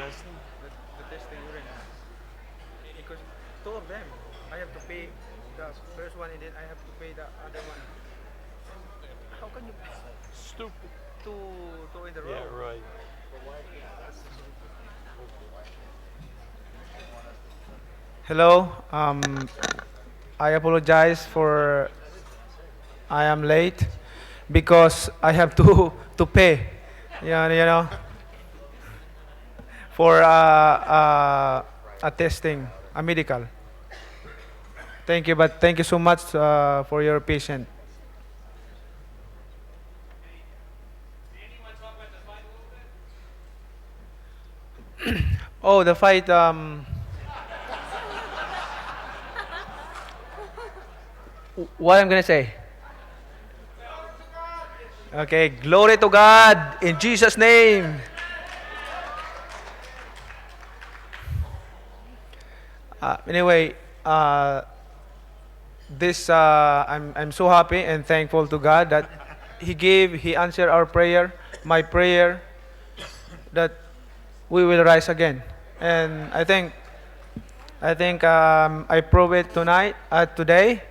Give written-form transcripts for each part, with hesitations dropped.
The testing urine. Because two of them, I have to pay the first one and then I have to pay the other one. How can you pay Stupid. two in the Yeah, row? right. Hello. I apologize for I am late because I have to to pay. Yeah, for a testing, a medical. Thank you, but thank you so much for your patience. Oh, the fight. What I'm gonna say? Okay, glory to God in Jesus' name. Anyway, this I'm so happy and thankful to God that He answered our prayer, my prayer, that we will rise again. And I prove it today,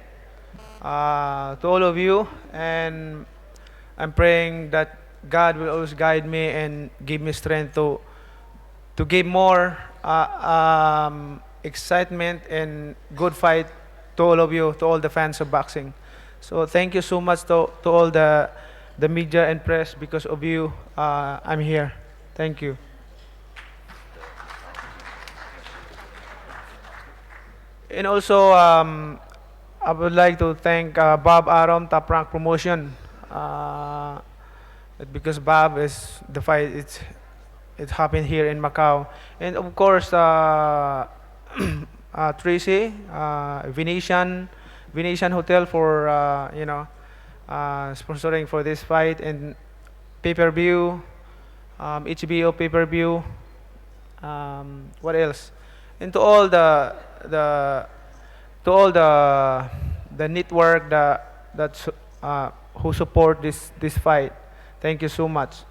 to all of you, and I'm praying that God will always guide me and give me strength to give more excitement and good fight to all of you, to all the fans of boxing. So thank you so much to all the media and press. Because of you, I'm here. Thank you. And also, I would like to thank Bob Aram, Top Rank Promotion, uh, because Bob is the fight. It happened here in Macau, and of course, Tracy, Venetian Hotel for sponsoring for this fight, and pay-per-view, HBO pay-per-view. What else? And the to all the network who support this fight. Thank you so much.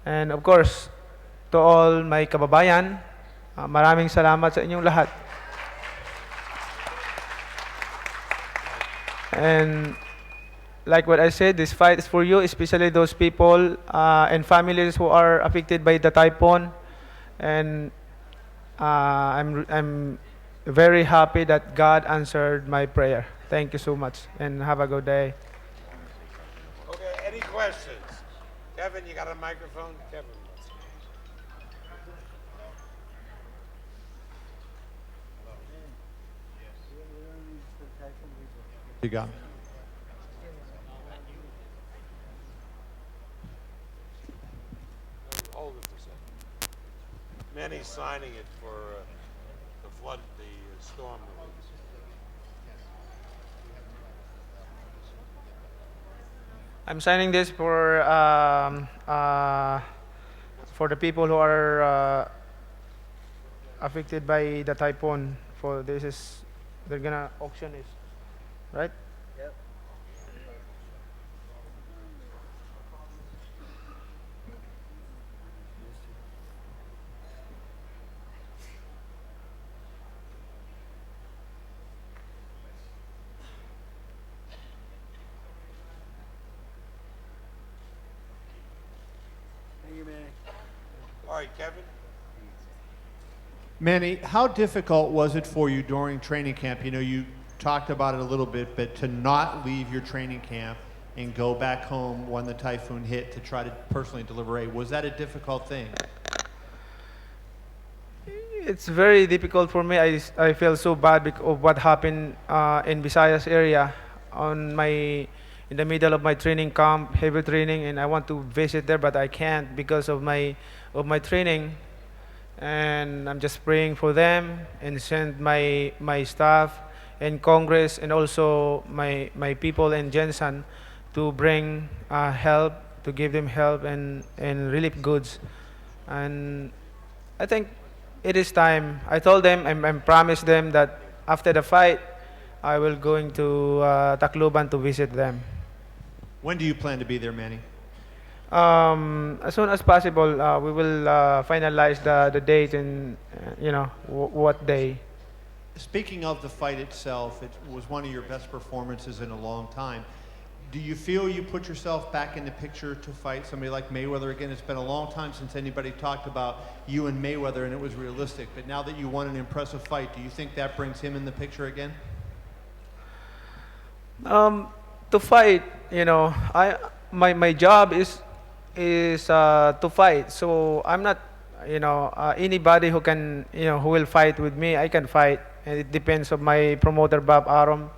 And of course, to all my kababayan, maraming salamat sa inyong lahat. And like what I said, this fight is for you, especially those people and families who are affected by the typhoon. And I'm very happy that God answered my prayer. Thank you so much, and have a good day. Okay, any questions? Kevin, you got a microphone? Kevin. You got Hold it for a second. Manny's signing it for the flood, the storm release. I'm signing this for the people who are affected by the typhoon. For this is they're gonna auction it, right? All right, Kevin. Manny, how difficult was it for you during training camp? You know, you talked about it a little bit, but to not leave your training camp and go back home when the typhoon hit to try to personally deliver aid, was that a difficult thing? It's very difficult for me. I feel so bad because of what happened in Visayas area on my in the middle of my training camp, heavy training, and I want to visit there, but I can't because of my training. And I'm just praying for them and send my staff and Congress and also my people in Jensen to bring help, to give them help and relief goods. And I think it is time. I told them, I promised them that after the fight, I will going to Tacloban to visit them. When do you plan to be there, Manny? As soon as possible, we will finalize the date and what day. Speaking of the fight itself, it was one of your best performances in a long time. Do you feel you put yourself back in the picture to fight somebody like Mayweather again? It's been a long time since anybody talked about you and Mayweather and it was realistic. But now that you won an impressive fight, do you think that brings him in the picture again? To fight, my job is to fight. So I'm not, anybody who can, who will fight with me. I can fight, and it depends on my promoter Bob Arum,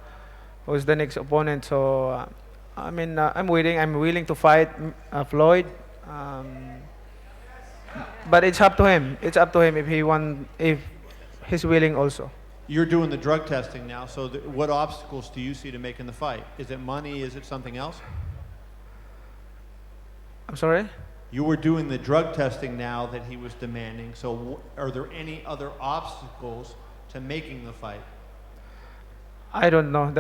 who's the next opponent. So I'm willing. I'm willing to fight Floyd. But it's up to him. It's up to him if he's willing also. You're doing the drug testing now, so what obstacles do you see to making the fight? Is it money? Is it something else? I'm sorry? You were doing the drug testing now that he was demanding, so are there any other obstacles to making the fight? I don't know.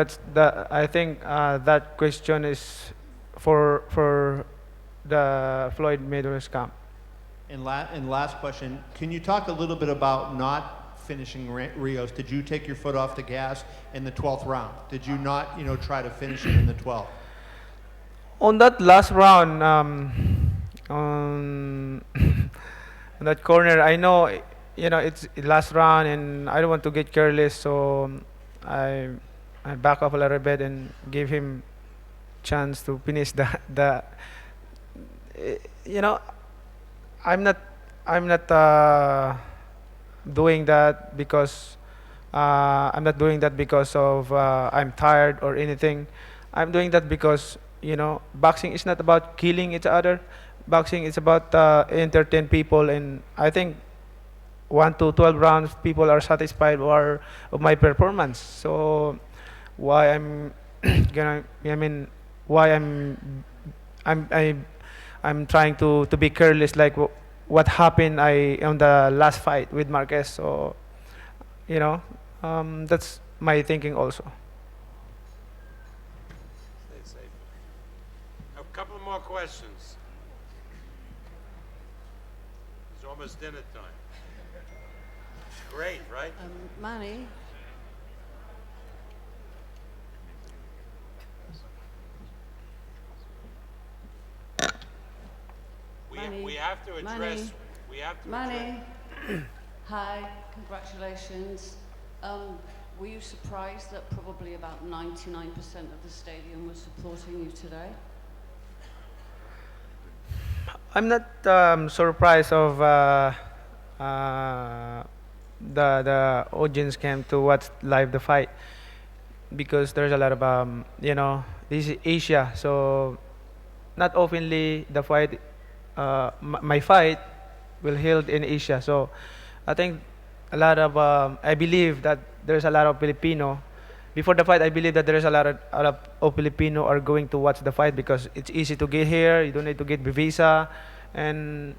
I think that question is for the Floyd Mayweather's camp. And last question, can you talk a little bit about not finishing Rios? Did you take your foot off the gas in the 12th round? Did you not, try to finish him in the 12th? On that last round, on that corner, I know, it's last round, and I don't want to get careless, so I back off a little bit and give him chance to finish I'm not doing that because of I'm tired or anything. I'm doing that because boxing is not about killing each other. Boxing is about entertain people, and I think 1 to 12 rounds, people are satisfied of my performance. So why I'm gonna? Why I'm trying to be careless like what happened on the last fight with Marquez. So that's my thinking also. Stay safe. A couple more questions. It's almost dinner time. Great, right? Manny, We have to address. We have to Manny, address. hi, congratulations. Were you surprised that probably about 99% of the stadium was supporting you today? I'm not surprised of the audience came to watch live the fight because there's a lot of this is Asia, so not oftenly the fight my fight will held in Asia. So I think a lot of I believe that there's a lot of Filipino. Before the fight, I believe that there's a lot of Filipino are going to watch the fight because it's easy to get here. You don't need to get visa, and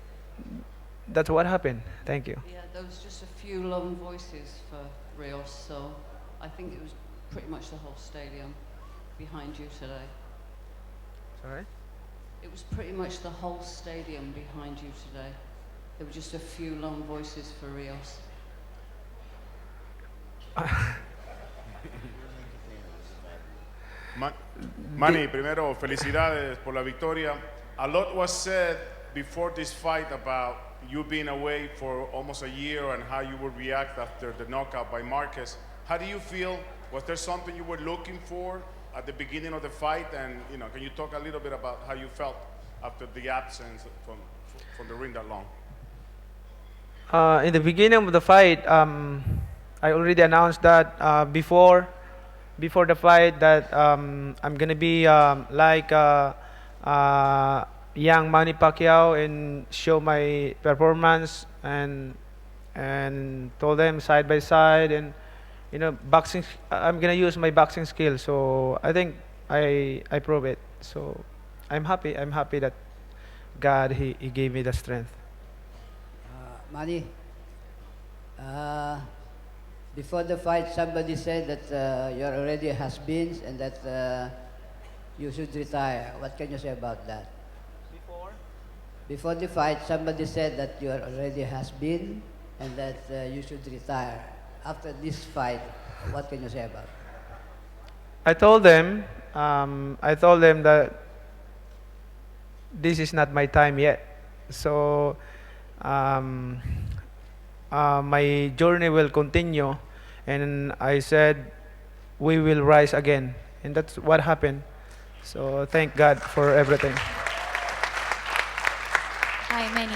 that's what happened. Thank you. Yeah, there was just a few lone voices for Rios, so I think it was pretty much the whole stadium behind you today. Sorry. It was pretty much the whole stadium behind you today. There were just a few lone voices for Rios. Manny, primero, felicidades por la victoria. A lot was said before this fight about you being away for almost a year and how you would react after the knockout by Marquez. How do you feel? Was there something you were looking for at the beginning of the fight? And can you talk a little bit about how you felt after the absence from the ring that long? In the beginning of the fight, I already announced that before the fight that I'm gonna be like young Manny Pacquiao and show my performance and told them side by side and boxing. I'm gonna use my boxing skill. So I think I prove it. So I'm happy. I'm happy that God he gave me the strength. Manny, before the fight, somebody said that you're already has-beens and that you should retire. What can you say about that? before the fight, somebody said that you are already has been and that you should retire. After this fight, what can you say about it? I told them that this is not my time yet. So um, my journey will continue, and I said we will rise again, and that's what happened. So thank God for everything. Hi, Manny.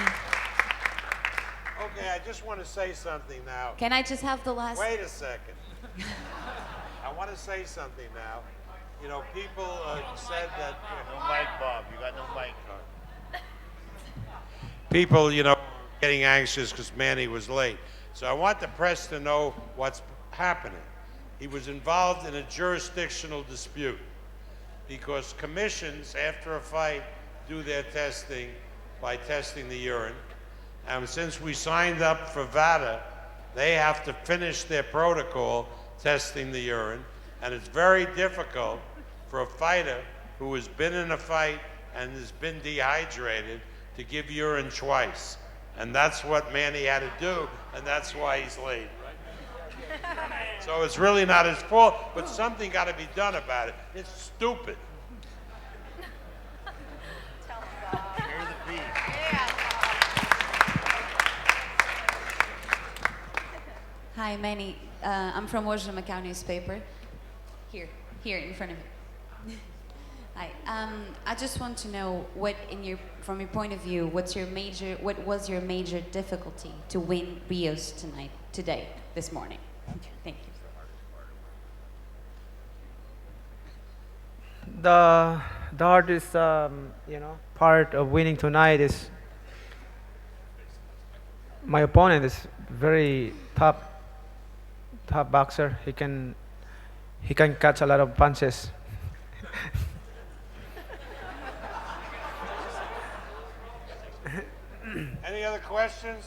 Okay, I just want to say something now. Can I just have the last? Wait a second. I want to say something now. You know, people said that. No mic, Bob. You got no mic. People, you know, getting anxious because Manny was late. So I want the press to know what's happening. He was involved in a jurisdictional dispute because commissions, after a fight, do their testing by testing the urine. And since we signed up for VADA, they have to finish their protocol testing the urine. And it's very difficult for a fighter who has been in a fight and has been dehydrated to give urine twice. And that's what Manny had to do, and that's why he's late. So it's really not his fault, but something got to be done about it. It's stupid. Here's the fee. Hi, Manny. I'm from Washington Macau newspaper. Here in front of me. Hi. I just want to know from your point of view, what was your major difficulty to win Rios today, this morning? Thank you. The hardest part of winning tonight is my opponent is very top boxer. He can catch a lot of punches. Any other questions?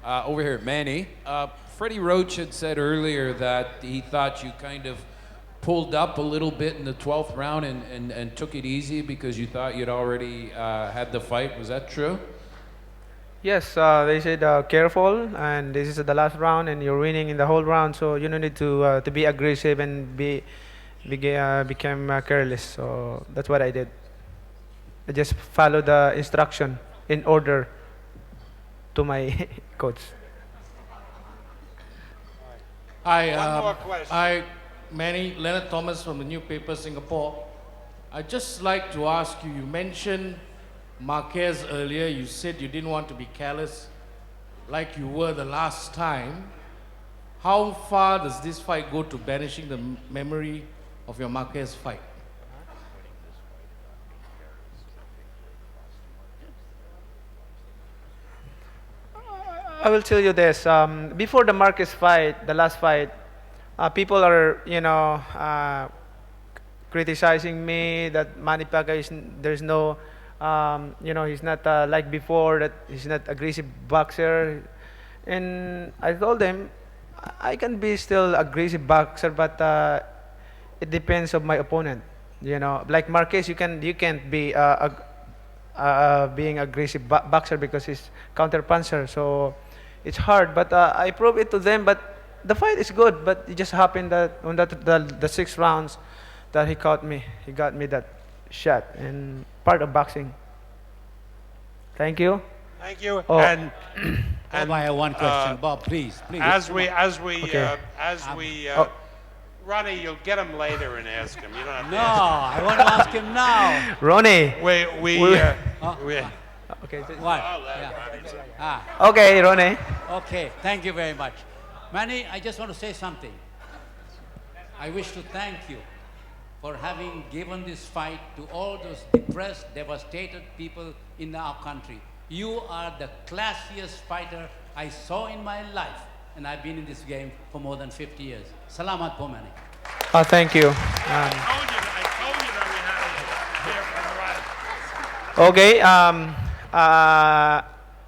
Over here, Manny. Freddie Roach had said earlier that he thought you kind of pulled up a little bit in the 12th round and took it easy because you thought you'd already had the fight. Was that true? Yes, they said careful, and this is the last round, and you're winning in the whole round, so you don't need to be aggressive and become careless. So that's what I did. I just followed the instruction in order to my coach. Hi, One more question. Hi, Manny, Leonard Thomas from the New Paper, Singapore. I'd just like to ask you, you mentioned Marquez earlier. You said you didn't want to be careless like you were the last time. How far does this fight go to banishing the memory of your Marquez fight? I will tell you this. Before the Marquez fight, the last fight, people are, criticizing me that Manny Pacquiao there's no, he's not like before, that he's not aggressive boxer. And I told them, I can be still aggressive boxer, but it depends on my opponent. Like Marquez, you can't be being aggressive boxer because he's counter puncher. So it's hard, but I prove it to them. But the fight is good, but it just happened that on the 6 rounds that he got me that shot, and part of boxing. Thank you. Thank you. Oh. And Bob, I have one question. Bob, please. as we Okay. Oh. Ronnie, you'll get him later and ask him. You don't have to No, ask I want to ask him now. Ronnie. him. Okay. What? I'll let Yeah. Ronnie say. Okay, Ronnie. Okay, thank you very much. Manny, I just want to say something. I wish to thank you for having given this fight to all those depressed, devastated people in our country. You are the classiest fighter I saw in my life, and I've been in this game for more than 50 years. Salamat po, Manny. Thank you. I told you that we had to hear from Ronnie. Okay.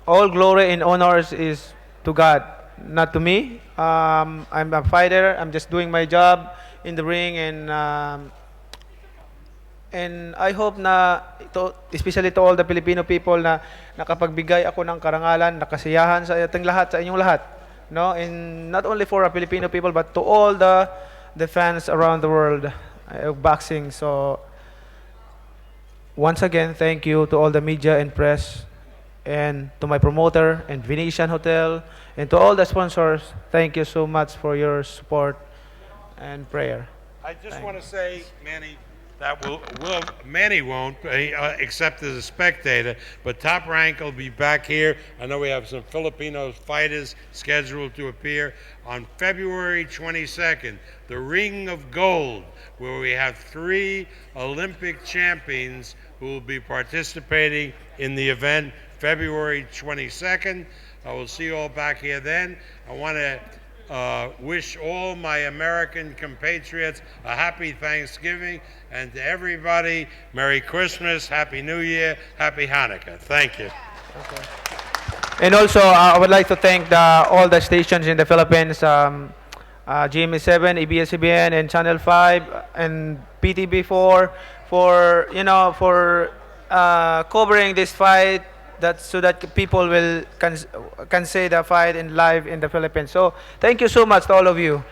All glory and honors is to God, not to me. I'm a fighter. I'm just doing my job in the ring, and And I hope na, especially to all the Filipino people na nakapagbigay ako ng karangalan, nakasiyahan sa ating lahat, sa inyong lahat. No? And not only for our Filipino people, but to all the fans around the world of boxing. So, once again, thank you to all the media and press, and to my promoter and Venetian Hotel, and to all the sponsors. Thank you so much for your support and prayer. I just want to say, Manny, that Manny won't, except as a spectator, but Top Rank will be back here. I know we have some Filipino fighters scheduled to appear on February 22nd, the Ring of Gold, where we have 3 Olympic champions who will be participating in the event February 22nd. I will see you all back here then. I want to wish all my American compatriots a happy Thanksgiving, and to everybody, Merry Christmas, Happy New Year, Happy Hanukkah. Thank you. And also, I would like to thank all the stations in the Philippines, GMA7, ABS-CBN, and Channel 5, and PTB4 for covering this fight, so that people can see the fight in live in the Philippines. So thank you so much to all of you.